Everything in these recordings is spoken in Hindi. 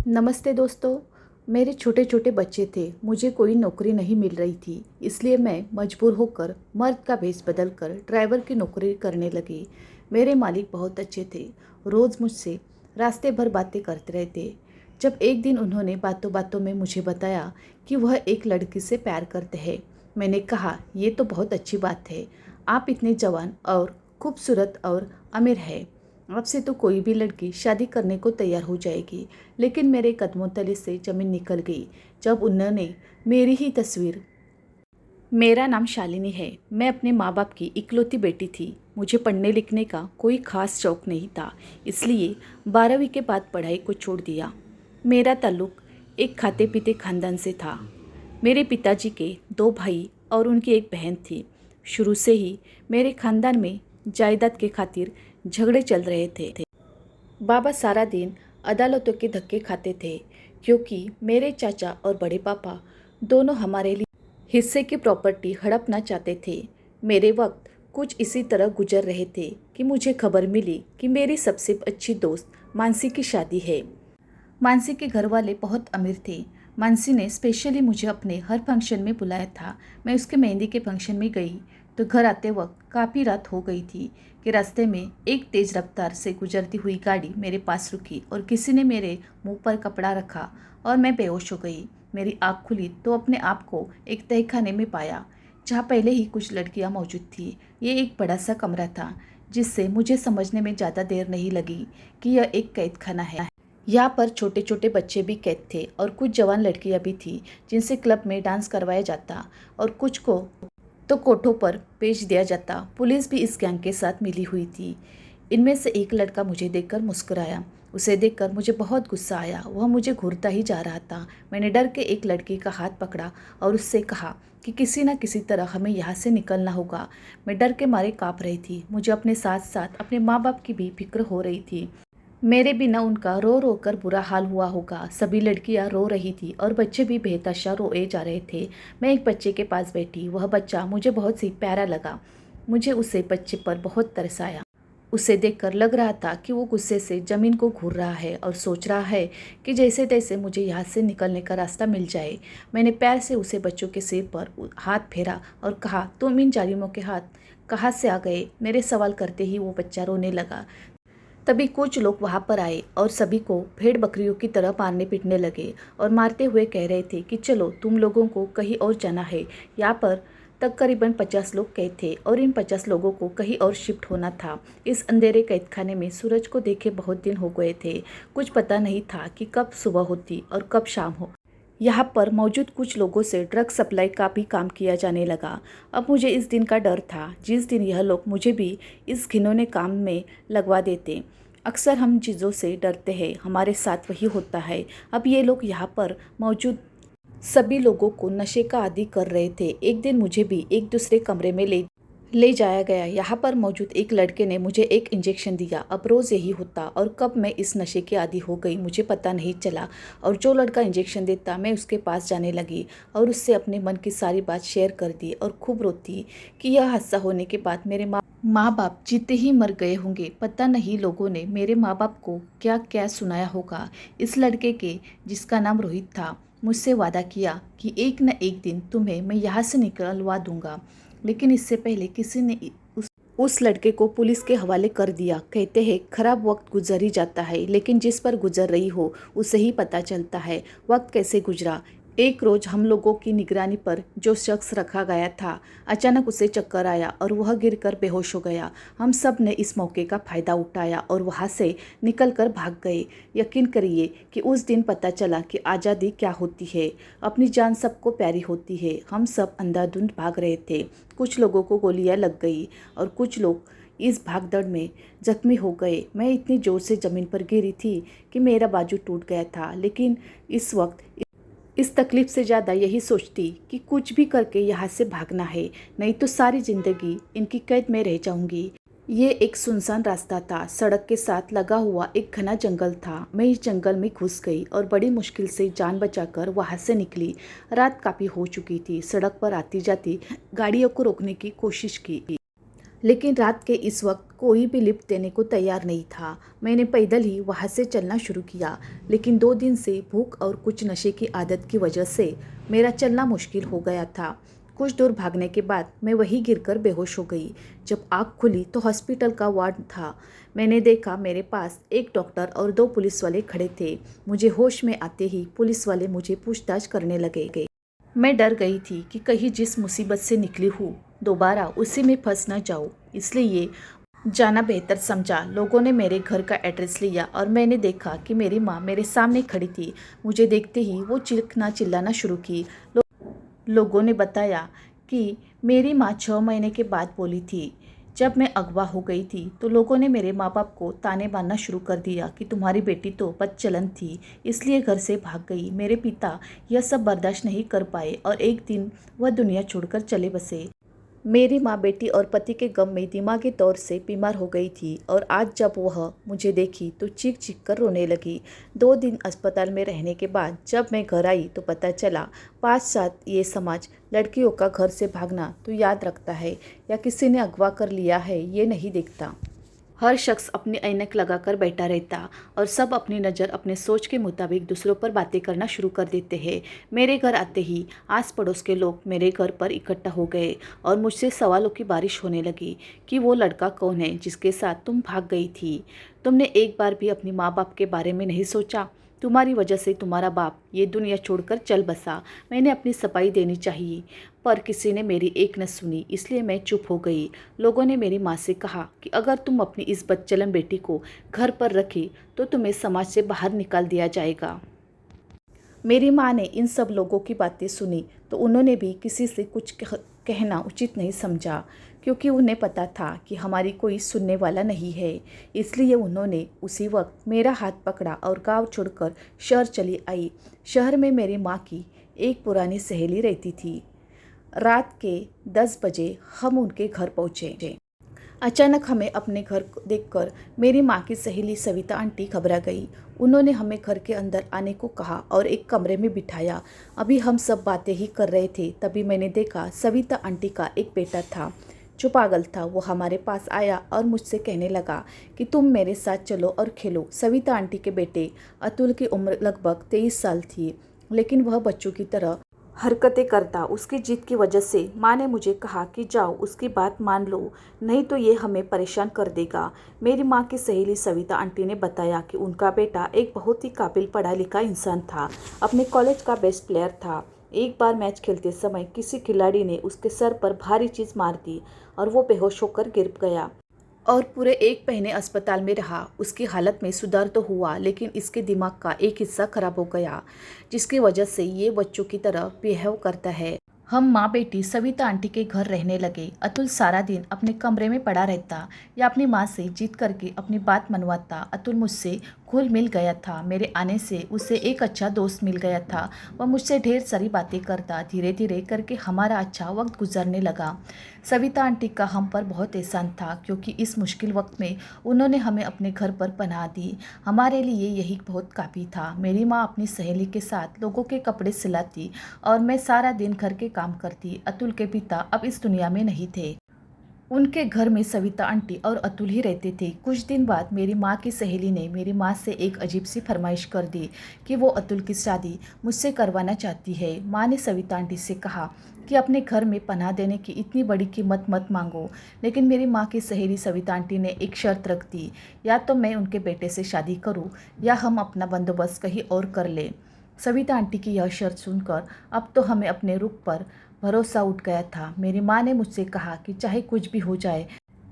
नमस्ते दोस्तों। मेरे छोटे छोटे बच्चे थे, मुझे कोई नौकरी नहीं मिल रही थी, इसलिए मैं मजबूर होकर मर्द का भेष बदलकर ड्राइवर की नौकरी करने लगी। मेरे मालिक बहुत अच्छे थे, रोज़ मुझसे रास्ते भर बातें करते रहते। जब एक दिन उन्होंने बातों बातों में मुझे बताया कि वह एक लड़की से प्यार करते हैं, मैंने कहा ये तो बहुत अच्छी बात है। आप इतने जवान और खूबसूरत और अमीर हैं, आपसे तो कोई भी लड़की शादी करने को तैयार हो जाएगी। लेकिन मेरे कदमों तले से जमीन निकल गई जब उन्होंने मेरी ही तस्वीर। मेरा नाम शालिनी है। मैं अपने माँ बाप की इकलौती बेटी थी। मुझे पढ़ने लिखने का कोई खास शौक नहीं था, इसलिए 12वीं के बाद पढ़ाई को छोड़ दिया। मेरा ताल्लुक एक खाते पीते खानदान से था। मेरे पिताजी के 2 भाई और उनकी एक बहन थी। शुरू से ही मेरे खानदान में जायदाद के खातिर झगड़े चल रहे थे। बाबा सारा दिन अदालतों के धक्के खाते थे, क्योंकि मेरे चाचा और बड़े पापा दोनों हमारे लिए हिस्से की प्रॉपर्टी हड़पना चाहते थे। मेरे वक्त कुछ इसी तरह गुजर रहे थे कि मुझे खबर मिली कि मेरी सबसे अच्छी दोस्त मानसी की शादी है। मानसी के घर वाले बहुत अमीर थे। मानसी ने स्पेशली मुझे अपने हर फंक्शन में बुलाया था। मैं उसके मेहंदी के फंक्शन में गई तो घर आते वक्त काफ़ी रात हो गई थी कि रास्ते में एक तेज़ रफ्तार से गुजरती हुई गाड़ी मेरे पास रुकी और किसी ने मेरे मुंह पर कपड़ा रखा और मैं बेहोश हो गई। मेरी आँख खुली तो अपने आप को एक तहखाने में पाया, जहाँ पहले ही कुछ लड़कियाँ मौजूद थी। ये एक बड़ा सा कमरा था, जिससे मुझे समझने में ज़्यादा देर नहीं लगी कि यह एक कैद खाना है। यहाँ पर छोटे छोटे बच्चे भी कैद थे और कुछ जवान लड़कियाँ भी थी, जिनसे क्लब में डांस करवाया जाता और कुछ को तो कोठों पर भेज दिया जाता। पुलिस भी इस गैंग के साथ मिली हुई थी। इनमें से एक लड़का मुझे देखकर मुस्कुराया। उसे देखकर मुझे बहुत गुस्सा आया। वह मुझे घूरता ही जा रहा था। मैंने डर के एक लड़की का हाथ पकड़ा और उससे कहा कि किसी न किसी तरह हमें यहाँ से निकलना होगा। मैं डर के मारे काँप रही थी। मुझे अपने साथ साथ अपने माँ बाप की भी फिक्र हो रही थी। मेरे बिना उनका रो रो कर बुरा हाल हुआ होगा। सभी लड़कियां रो रही थी और बच्चे भी बेतहाशा रोए जा रहे थे। मैं एक बच्चे के पास बैठी। वह बच्चा मुझे बहुत सी प्यारा लगा। मुझे उसे बच्चे पर बहुत तरस आया। उसे देखकर लग रहा था कि वो गुस्से से जमीन को घूर रहा है और सोच रहा है कि जैसे तैसे मुझे यहाँ से निकलने का रास्ता मिल जाए। मैंने पैर से उसे बच्चों के सिर पर हाथ फेरा और कहा, तुम इन जालिमों के हाथ कहाँ से आ गए? मेरे सवाल करते ही वो बच्चा रोने लगा। तभी कुछ लोग वहां पर आए और सभी को भेड़ बकरियों की तरह मारने पीटने लगे और मारते हुए कह रहे थे कि चलो तुम लोगों को कहीं और जाना है। यहाँ पर तक करीबन 50 लोग कैद थे और इन 50 लोगों को कहीं और शिफ्ट होना था। इस अंधेरे कैदखाने में सूरज को देखे बहुत दिन हो गए थे। कुछ पता नहीं था कि कब सुबह होती और कब शाम हो। यहाँ पर मौजूद कुछ लोगों से ड्रग सप्लाई का भी काम किया जाने लगा। अब मुझे इस दिन का डर था जिस दिन यह लोग मुझे भी इस घिनौने काम में लगवा देते। अक्सर हम चीज़ों से डरते हैं, हमारे साथ वही होता है। अब ये लोग यहाँ पर मौजूद सभी लोगों को नशे का आदी कर रहे थे। एक दिन मुझे भी एक दूसरे कमरे में ले जाया गया। यहाँ पर मौजूद एक लड़के ने मुझे एक इंजेक्शन दिया। अब रोज़ यही होता और कब मैं इस नशे की आदी हो गई मुझे पता नहीं चला। और जो लड़का इंजेक्शन देता मैं उसके पास जाने लगी और उससे अपने मन की सारी बात शेयर कर दी और खूब रोती कि यह हादसा होने के बाद मेरे माँ बाप जीते ही मर गए होंगे। पता नहीं लोगों ने मेरे माँ बाप को क्या क्या सुनाया होगा। इस लड़के के, जिसका नाम रोहित था, मुझसे वादा किया कि एक न एक दिन तुम्हें मैं यहाँ से निकलवा दूंगा। लेकिन इससे पहले किसी ने उस लड़के को पुलिस के हवाले कर दिया। कहते हैं खराब वक्त गुजर ही जाता है, लेकिन जिस पर गुजर रही हो उसे ही पता चलता है वक्त कैसे गुजरा। एक रोज़ हम लोगों की निगरानी पर जो शख्स रखा गया था, अचानक उसे चक्कर आया और वह गिरकर बेहोश हो गया। हम सब ने इस मौके का फ़ायदा उठाया और वहाँ से निकलकर भाग गए। यकीन करिए कि उस दिन पता चला कि आज़ादी क्या होती है। अपनी जान सबको प्यारी होती है। हम सब अंधाधुंध भाग रहे थे। कुछ लोगों को गोलियां लग गई और कुछ लोग इस भागदौड़ में जख्मी हो गए। मैं इतनी ज़ोर से ज़मीन पर गिरी थी कि मेरा बाजू टूट गया था। लेकिन इस वक्त इस तकलीफ से ज़्यादा यही सोचती कि कुछ भी करके यहाँ से भागना है, नहीं तो सारी ज़िंदगी इनकी कैद में रह जाऊंगी। ये एक सुनसान रास्ता था। सड़क के साथ लगा हुआ एक घना जंगल था। मैं इस जंगल में घुस गई और बड़ी मुश्किल से जान बचाकर वहाँ से निकली। रात काफ़ी हो चुकी थी। सड़क पर आती जाती गाड़ियों को रोकने की कोशिश की, लेकिन रात के इस वक्त कोई भी लिफ्ट देने को तैयार नहीं था। मैंने पैदल ही वहाँ से चलना शुरू किया, लेकिन 2 दिन से भूख और कुछ नशे की आदत की वजह से मेरा चलना मुश्किल हो गया था। कुछ दूर भागने के बाद मैं वहीं गिरकर बेहोश हो गई। जब आँख खुली तो हॉस्पिटल का वार्ड था। मैंने देखा मेरे पास एक डॉक्टर और 2 पुलिस वाले खड़े थे। मुझे होश में आते ही पुलिस वाले मुझे पूछताछ करने लगे। मैं डर गई थी कि कहीं जिस मुसीबत से निकली हूँ दोबारा उसी में फंस न जाऊँ, इसलिए जाना बेहतर समझा। लोगों ने मेरे घर का एड्रेस लिया और मैंने देखा कि मेरी माँ मेरे सामने खड़ी थी। मुझे देखते ही वो चीखना चिल्लाना शुरू की। लोगों ने बताया कि मेरी माँ 6 महीने के बाद बोली थी। जब मैं अगवा हो गई थी तो लोगों ने मेरे माँ बाप को ताने मारना शुरू कर दिया कि तुम्हारी बेटी तो बदचलन थी, इसलिए घर से भाग गई। मेरे पिता यह सब बर्दाश्त नहीं कर पाए और एक दिन वह दुनिया छोड़कर चले बसे। मेरी माँ बेटी और पति के गम में दिमागी तौर से बीमार हो गई थी और आज जब वह मुझे देखी तो चीख चीख कर रोने लगी। 2 दिन अस्पताल में रहने के बाद जब मैं घर आई तो पता चला 5-7 ये समाज लड़कियों का घर से भागना तो याद रखता है या किसी ने अगवा कर लिया है ये नहीं देखता। हर शख्स अपनी ऐनक लगाकर बैठा रहता और सब अपनी नज़र अपने सोच के मुताबिक दूसरों पर बातें करना शुरू कर देते हैं। मेरे घर आते ही आस पड़ोस के लोग मेरे घर पर इकट्ठा हो गए और मुझसे सवालों की बारिश होने लगी कि वो लड़का कौन है जिसके साथ तुम भाग गई थी। तुमने एक बार भी अपनी माँ बाप के बारे में नहीं सोचा? तुम्हारी वजह से तुम्हारा बाप ये दुनिया छोड़कर चल बसा। मैंने अपनी सफाई देनी चाहिए पर किसी ने मेरी एक न सुनी, इसलिए मैं चुप हो गई। लोगों ने मेरी माँ से कहा कि अगर तुम अपनी इस बदचलन बेटी को घर पर रखी तो तुम्हें समाज से बाहर निकाल दिया जाएगा। मेरी माँ ने इन सब लोगों की बातें सुनी तो उन्होंने भी किसी से कुछ कहना उचित नहीं समझा, क्योंकि उन्हें पता था कि हमारी कोई सुनने वाला नहीं है। इसलिए उन्होंने उसी वक्त मेरा हाथ पकड़ा और गांव छोड़कर शहर चली आई। शहर में मेरी माँ की एक पुरानी सहेली रहती थी। रात के 10 बजे हम उनके घर पहुँचे। अचानक हमें अपने घर को देखकर मेरी माँ की सहेली सविता आंटी घबरा गई। उन्होंने हमें घर के अंदर आने को कहा और एक कमरे में बिठाया। अभी हम सब बातें ही कर रहे थे, तभी मैंने देखा सविता आंटी का एक बेटा था जो पागल था। वो हमारे पास आया और मुझसे कहने लगा कि तुम मेरे साथ चलो और खेलो। सविता आंटी के बेटे अतुल की उम्र लगभग 23 साल थी, लेकिन वह बच्चों की तरह हरकतें करता। उसकी जिद की वजह से माँ ने मुझे कहा कि जाओ उसकी बात मान लो, नहीं तो ये हमें परेशान कर देगा। मेरी माँ की सहेली सविता आंटी ने बताया कि उनका बेटा एक बहुत ही काबिल पढ़ा लिखा इंसान था, अपने कॉलेज का बेस्ट प्लेयर था। एक बार मैच खेलते समय किसी खिलाड़ी ने उसके सर पर भारी चीज़ मार दी और वो बेहोश होकर गिर गया और पूरे 1 महीने अस्पताल में रहा। उसकी हालत में सुधार तो हुआ, लेकिन इसके दिमाग का एक हिस्सा खराब हो गया, जिसकी वजह से ये बच्चों की तरह बिहेव करता है। हम माँ बेटी सविता आंटी के घर रहने लगे। अतुल सारा दिन अपने कमरे में पड़ा रहता या अपनी माँ से जिद करके अपनी बात मनवाता। अतुल मुझसे घुल मिल गया था। मेरे आने से उसे एक अच्छा दोस्त मिल गया था। वह मुझसे ढेर सारी बातें करता। धीरे धीरे करके हमारा अच्छा वक्त गुजरने लगा। सविता आंटी का हम पर बहुत एहसान था, क्योंकि इस मुश्किल वक्त में उन्होंने हमें अपने घर पर पनाह दी। हमारे लिए यही बहुत काफ़ी था। मेरी माँ अपनी सहेली के साथ लोगों के कपड़े सिलाती और मैं सारा दिन घर के काम करती। अतुल के पिता अब इस दुनिया में नहीं थे। उनके घर में सविता आंटी और अतुल ही रहते थे। कुछ दिन बाद मेरी माँ की सहेली ने मेरी माँ से एक अजीब सी फरमाइश कर दी कि वो अतुल की शादी मुझसे करवाना चाहती है। माँ ने सविता आंटी से कहा कि अपने घर में पनाह देने की इतनी बड़ी कीमत मत मांगो, लेकिन मेरी माँ की सहेली सविता आंटी ने एक शर्त रख दी, या तो मैं उनके बेटे से शादी करूँ या हम अपना बंदोबस्त कहीं और कर लें। सविता आंटी की यह शर्त सुनकर अब तो हमें अपने रुख पर भरोसा उठ गया था। मेरी माँ ने मुझसे कहा कि चाहे कुछ भी हो जाए,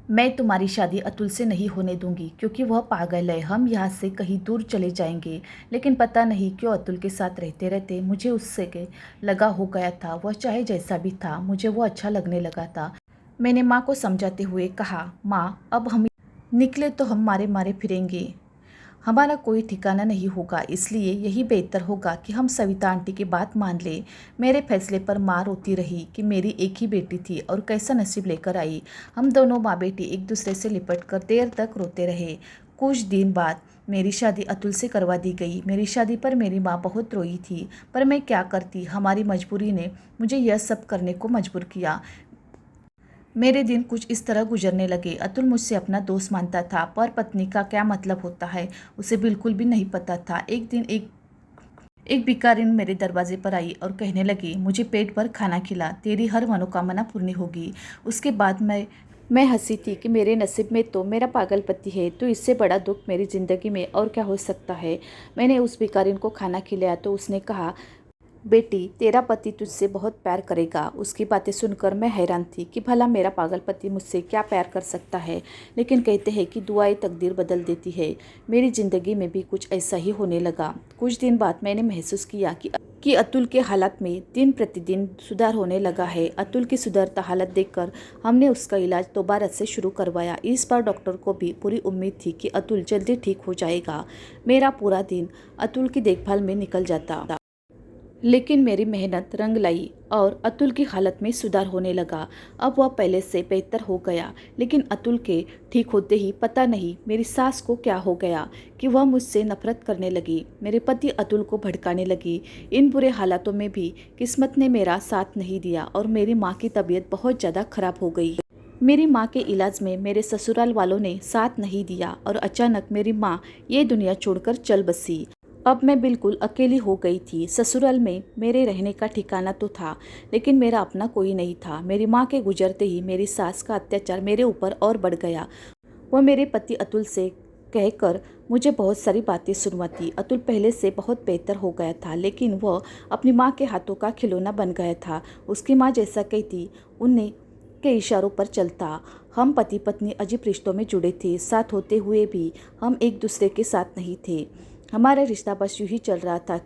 मैं तुम्हारी शादी अतुल से नहीं होने दूंगी, क्योंकि वह पागल है। हम यहाँ से कहीं दूर चले जाएंगे। लेकिन पता नहीं क्यों अतुल के साथ रहते रहते मुझे उससे के लगा हो गया था। वह चाहे जैसा भी था, मुझे वो अच्छा लगने लगा था। मैंने माँ को समझाते हुए कहा, माँ अब हम निकले तो हम मारे मारे फिरेंगे, हमारा कोई ठिकाना नहीं होगा, इसलिए यही बेहतर होगा कि हम सविता आंटी की बात मान लें। मेरे फैसले पर माँ रोती रही कि मेरी एक ही बेटी थी और कैसा नसीब लेकर आई। हम दोनों माँ बेटी एक दूसरे से लिपट कर देर तक रोते रहे। कुछ दिन बाद मेरी शादी अतुल से करवा दी गई। मेरी शादी पर मेरी माँ बहुत रोई थी, पर मैं क्या करती, हमारी मजबूरी ने मुझे यह सब करने को मजबूर किया। मेरे दिन कुछ इस तरह गुजरने लगे। अतुल मुझसे अपना दोस्त मानता था, पर पत्नी का क्या मतलब होता है उसे बिल्कुल भी नहीं पता था। एक दिन एक भिखारिन मेरे दरवाजे पर आई और कहने लगी, मुझे पेट भर खाना खिला, तेरी हर मनोकामना पूर्ण होगी। उसके बाद मैं हंसी थी कि मेरे नसीब में तो मेरा पागल पति है, तो इससे बड़ा दुख मेरी ज़िंदगी में और क्या हो सकता है। मैंने उस भिखारिन को खाना खिलाया तो उसने कहा, बेटी तेरा पति तुझसे बहुत प्यार करेगा। उसकी बातें सुनकर मैं हैरान थी कि भला मेरा पागल पति मुझसे क्या प्यार कर सकता है। लेकिन कहते हैं कि दुआएं तकदीर बदल देती है। मेरी ज़िंदगी में भी कुछ ऐसा ही होने लगा। कुछ दिन बाद मैंने महसूस किया कि अतुल के हालात में दिन प्रतिदिन सुधार होने लगा है। अतुल की सुधरता हालत देखकर हमने उसका इलाज दोबारा से शुरू करवाया। इस बार डॉक्टर को भी पूरी उम्मीद थी कि अतुल जल्दी ठीक हो जाएगा। मेरा पूरा दिन अतुल की देखभाल में निकल जाता। लेकिन मेरी मेहनत रंग लाई और अतुल की हालत में सुधार होने लगा। अब वह पहले से बेहतर हो गया। लेकिन अतुल के ठीक होते ही पता नहीं मेरी सास को क्या हो गया कि वह मुझसे नफरत करने लगी। मेरे पति अतुल को भड़काने लगी। इन बुरे हालातों में भी किस्मत ने मेरा साथ नहीं दिया और मेरी माँ की तबीयत बहुत ज़्यादा खराब हो गई। मेरी माँ के इलाज में मेरे ससुराल वालों ने साथ नहीं दिया और अचानक मेरी माँ ये दुनिया छोड़कर चल बसी। अब मैं बिल्कुल अकेली हो गई थी। ससुराल में मेरे रहने का ठिकाना तो था, लेकिन मेरा अपना कोई नहीं था। मेरी माँ के गुजरते ही मेरी सास का अत्याचार मेरे ऊपर और बढ़ गया। वह मेरे पति अतुल से कहकर मुझे बहुत सारी बातें सुनवाती। अतुल पहले से बहुत बेहतर हो गया था, लेकिन वह अपनी माँ के हाथों का खिलौना बन गया था। उसकी माँ जैसा कहती उन्हें के इशारों पर चलता। हम पति पत्नी अजीब रिश्तों में जुड़े थे। साथ होते हुए भी हम एक दूसरे के साथ नहीं थे। हमारा रिश्ता बस यूं ही चल रहा था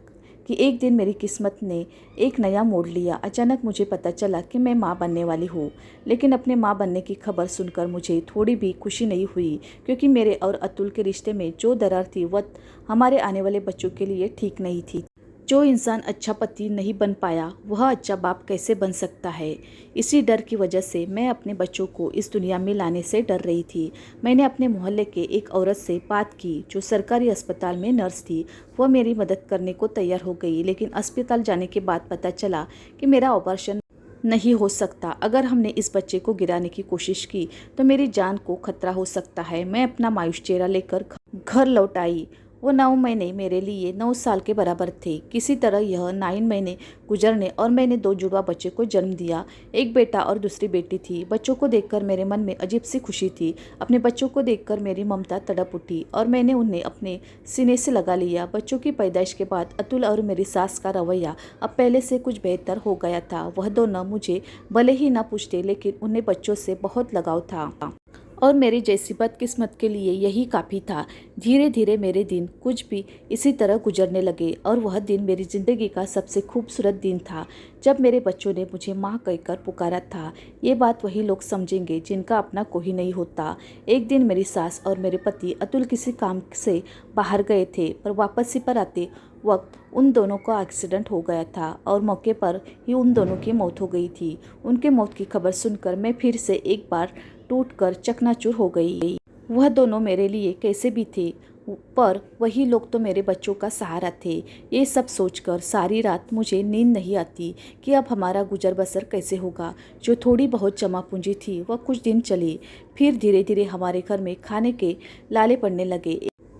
कि एक दिन मेरी किस्मत ने एक नया मोड़ लिया। अचानक मुझे पता चला कि मैं माँ बनने वाली हूँ। लेकिन अपने माँ बनने की खबर सुनकर मुझे थोड़ी भी खुशी नहीं हुई, क्योंकि मेरे और अतुल के रिश्ते में जो दरार थी वह हमारे आने वाले बच्चों के लिए ठीक नहीं थी। जो इंसान अच्छा पति नहीं बन पाया वह अच्छा बाप कैसे बन सकता है। इसी डर की वजह से मैं अपने बच्चों को इस दुनिया में लाने से डर रही थी। मैंने अपने मोहल्ले के एक औरत से बात की जो सरकारी अस्पताल में नर्स थी। वह मेरी मदद करने को तैयार हो गई, लेकिन अस्पताल जाने के बाद पता चला कि मेरा ऑपरेशन नहीं हो सकता। अगर हमने इस बच्चे को गिराने की कोशिश की तो मेरी जान को खतरा हो सकता है। मैं अपना मायूस चेहरा लेकर घर लौट आई। वो 9 महीने मेरे लिए 9 साल के बराबर थे। किसी तरह यह 9 महीने गुजरने और मैंने 2 जुड़वा बच्चे को जन्म दिया। एक बेटा और दूसरी बेटी थी। बच्चों को देखकर मेरे मन में अजीब सी खुशी थी। अपने बच्चों को देखकर मेरी ममता तड़प उठी और मैंने उन्हें अपने सीने से लगा लिया। बच्चों की पैदाइश के बाद अतुल और मेरी सास का रवैया अब पहले से कुछ बेहतर हो गया था। वह दोनों मुझे भले ही ना पूछते, लेकिन उन्हें बच्चों से बहुत लगाव था और मेरी जैसी बदकिस्मत के लिए यही काफ़ी था। धीरे धीरे मेरे दिन कुछ भी इसी तरह गुजरने लगे और वह दिन मेरी ज़िंदगी का सबसे खूबसूरत दिन था जब मेरे बच्चों ने मुझे माँ कहकर पुकारा था। ये बात वही लोग समझेंगे जिनका अपना कोई नहीं होता। एक दिन मेरी सास और मेरे पति अतुल किसी काम से बाहर गए थे, पर वापसी पर आते वक्त उन दोनों का एक्सीडेंट हो गया था और मौके पर ही उन दोनों की मौत हो गई थी। उनके मौत की खबर सुनकर मैं फिर से एक बार टूटकर चकनाचूर हो गई। वह दोनों मेरे लिए कैसे भी थे, पर वही लोग तो मेरे बच्चों का सहारा थे। ये सब सोचकर सारी रात मुझे नींद नहीं आती कि अब हमारा गुजर बसर कैसे होगा। जो थोड़ी बहुत जमा पूंजी थी वह कुछ दिन चली, फिर धीरे धीरे हमारे घर में खाने के लाले पड़ने लगे।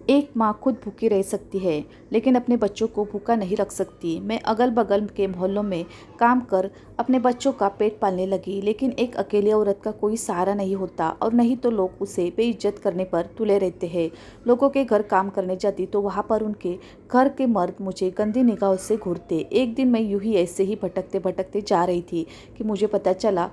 एक माँ खुद भूखी रह सकती है, लेकिन अपने बच्चों को भूखा नहीं रख सकती। मैं अगल बगल के मोहल्लों में काम कर अपने बच्चों का पेट पालने लगी, लेकिन एक अकेली औरत का कोई सहारा नहीं होता और नहीं तो लोग उसे बेइज्जत करने पर तुले रहते हैं। लोगों के घर काम करने जाती तो वहाँ पर उनके घर के मर्द मुझे गंदी निगाहों से घूरते। एक दिन मैं यूं ही ऐसे ही भटकते भटकते जा रही थी कि मुझे पता चला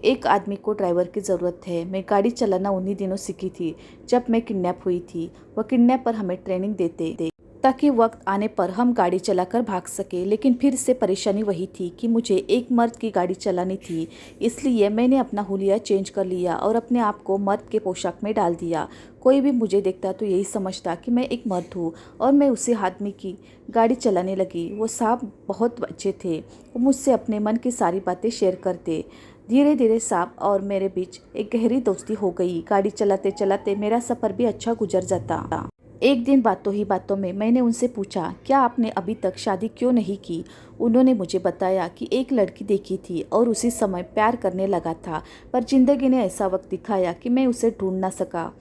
एक आदमी को ड्राइवर की ज़रूरत है। मैं गाड़ी चलाना उन्हीं दिनों सीखी थी जब मैं किडनैप हुई थी। वह किडनैपर हमें ट्रेनिंग देते ताकि वक्त आने पर हम गाड़ी चलाकर भाग सके। लेकिन फिर से परेशानी वही थी कि मुझे एक मर्द की गाड़ी चलानी थी। इसलिए मैंने अपना हुलिया चेंज कर लिया और अपने आप को मर्द के पोशाक में डाल दिया। कोई भी मुझे देखता तो यही समझता कि मैं एक मर्द हूँ और मैं उसी आदमी की गाड़ी चलाने लगी। वो साहब बहुत अच्छे थे। वो मुझसे अपने मन की सारी बातें शेयर करते। धीरे धीरे साहब और मेरे बीच एक गहरी दोस्ती हो गई। गाड़ी चलाते चलाते मेरा सफ़र भी अच्छा गुजर जाता। एक दिन बातों ही बातों में मैंने उनसे पूछा, क्या आपने अभी तक शादी क्यों नहीं की? उन्होंने मुझे बताया कि एक लड़की देखी थी और उसी समय प्यार करने लगा था, पर जिंदगी ने ऐसा वक्त दिखाया कि मैं उसे ढूंढ ना सका।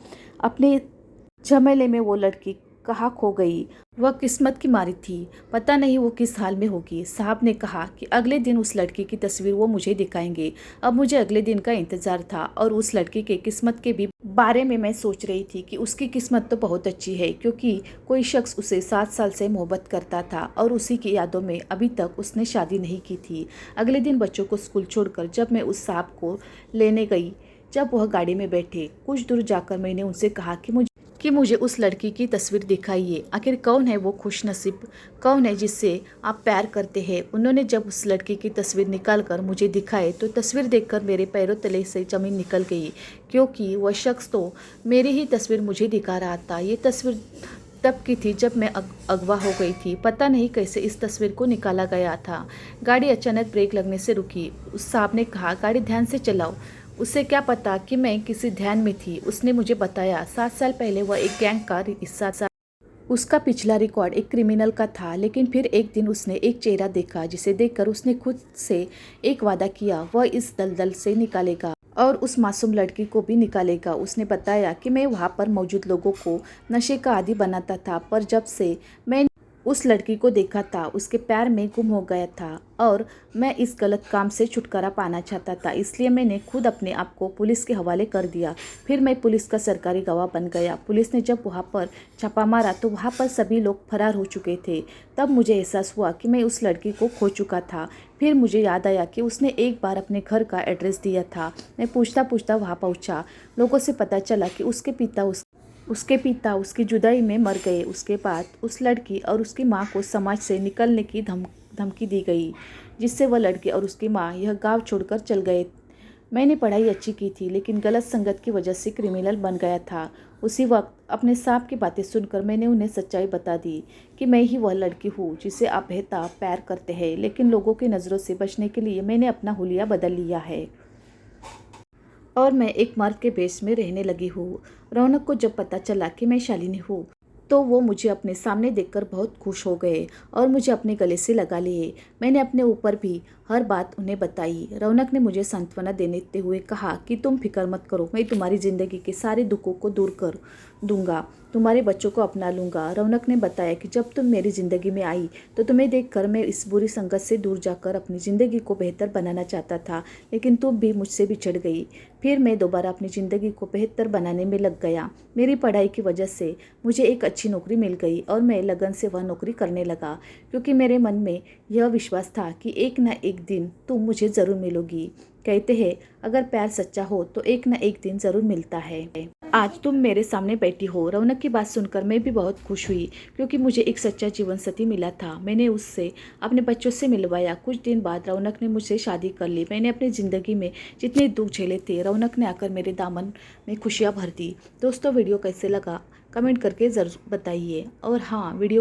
अपने झमेले में वो लड़की कहाँ खो गई? वह किस्मत की मारी थी, पता नहीं वो किस हाल में होगी। साहब ने कहा कि अगले दिन उस लड़की की तस्वीर वो मुझे दिखाएंगे। अब मुझे अगले दिन का इंतजार था और उस लड़की के किस्मत के भी बारे में मैं सोच रही थी कि उसकी किस्मत तो बहुत अच्छी है, क्योंकि कोई शख्स उसे 7 साल से मोहब्बत करता था और उसी की यादों में अभी तक उसने शादी नहीं की थी। अगले दिन बच्चों को स्कूल छोड़कर जब मैं उस साहब को लेने गई, जब वह गाड़ी में बैठे, कुछ दूर जाकर मैंने उनसे कहा कि मुझे उस लड़की की तस्वीर दिखाइए। आखिर कौन है वो खुशनसीब, कौन है जिससे आप प्यार करते हैं? उन्होंने जब उस लड़की की तस्वीर निकाल कर मुझे दिखाए तो तस्वीर देखकर मेरे पैरों तले से ज़मीन निकल गई, क्योंकि वह शख्स तो मेरी ही तस्वीर मुझे दिखा रहा था। ये तस्वीर तब की थी जब मैं अगवा हो गई थी। पता नहीं कैसे इस तस्वीर को निकाला गया था। गाड़ी अचानक ब्रेक लगने से रुकी। उस साहब ने कहा, गाड़ी ध्यान से चलाओ। उसे क्या पता कि मैं किसी ध्यान में थी। उसने मुझे बताया 7 साल पहले वह एक गैंग का हिस्सा था। उसका पिछला रिकॉर्ड एक क्रिमिनल का था, लेकिन फिर एक दिन उसने एक चेहरा देखा जिसे देखकर उसने खुद से एक वादा किया, वह इस दलदल से निकालेगा और उस मासूम लड़की को भी निकालेगा। उसने बताया कि मैं वहाँ पर मौजूद लोगों को नशे का आदी बनाता था, पर जब से मैं उस लड़की को देखा था उसके प्यार में गुम हो गया था और मैं इस गलत काम से छुटकारा पाना चाहता था, इसलिए मैंने खुद अपने आप को पुलिस के हवाले कर दिया। फिर मैं पुलिस का सरकारी गवाह बन गया। पुलिस ने जब वहाँ पर छापा मारा तो वहाँ पर सभी लोग फरार हो चुके थे। तब मुझे एहसास हुआ कि मैं उस लड़की को खो चुका था। फिर मुझे याद आया कि उसने एक बार अपने घर का एड्रेस दिया था। मैं पूछता पूछता वहाँ पहुँचा। लोगों से पता चला कि उसके पिता उसकी जुदाई में मर गए। उसके बाद उस लड़की और उसकी माँ को समाज से निकलने की धमकी दी गई, जिससे वह लड़की और उसकी माँ यह गांव छोड़कर चल गए। मैंने पढ़ाई अच्छी की थी, लेकिन गलत संगत की वजह से क्रिमिनल बन गया था। उसी वक्त अपने सांप की बातें सुनकर मैंने उन्हें सच्चाई बता दी कि मैं ही वह लड़की हूँ जिसे आप बेहतर प्यार करते हैं, लेकिन लोगों की नज़रों से बचने के लिए मैंने अपना हुलिया बदल लिया है और मैं एक मर्द के भेष में रहने लगी हूँ। रौनक को जब पता चला कि मैं शालिनी हूँ तो वो मुझे अपने सामने देखकर बहुत खुश हो गए और मुझे अपने गले से लगा लिए। मैंने अपने ऊपर भी हर बात उन्हें बताई। रौनक ने मुझे सांत्वना देते हुए कहा कि तुम फिक्र मत करो, मैं तुम्हारी ज़िंदगी के सारे दुखों को दूर कर दूंगा, तुम्हारे बच्चों को अपना लूँगा। रौनक ने बताया कि जब तुम मेरी ज़िंदगी में आई तो तुम्हें देखकर मैं इस बुरी संगत से दूर जाकर अपनी ज़िंदगी को बेहतर बनाना चाहता था, लेकिन तुम भी मुझसे बिछड़ गई। फिर मैं दोबारा अपनी ज़िंदगी को बेहतर बनाने में लग गया। मेरी पढ़ाई की वजह से मुझे एक अच्छी नौकरी मिल गई और मैं लगन से वह नौकरी करने लगा, क्योंकि मेरे मन में यह विश्वास था कि एक न एक दिन तुम मुझे ज़रूर मिलोगी। कहते हैं अगर प्यार सच्चा हो तो एक न एक दिन ज़रूर मिलता है। आज तुम मेरे सामने बैठी हो। रौनक की बात सुनकर मैं भी बहुत खुश हुई, क्योंकि मुझे एक सच्चा जीवन साथी मिला था। मैंने उससे अपने बच्चों से मिलवाया। कुछ दिन बाद रौनक ने मुझसे शादी कर ली। मैंने अपनी ज़िंदगी में जितने दुख झेले थे, रौनक ने आकर मेरे दामन में खुशियाँ भर दी। दोस्तों, वीडियो कैसे लगा कमेंट करके ज़रूर बताइए, और हाँ, वीडियो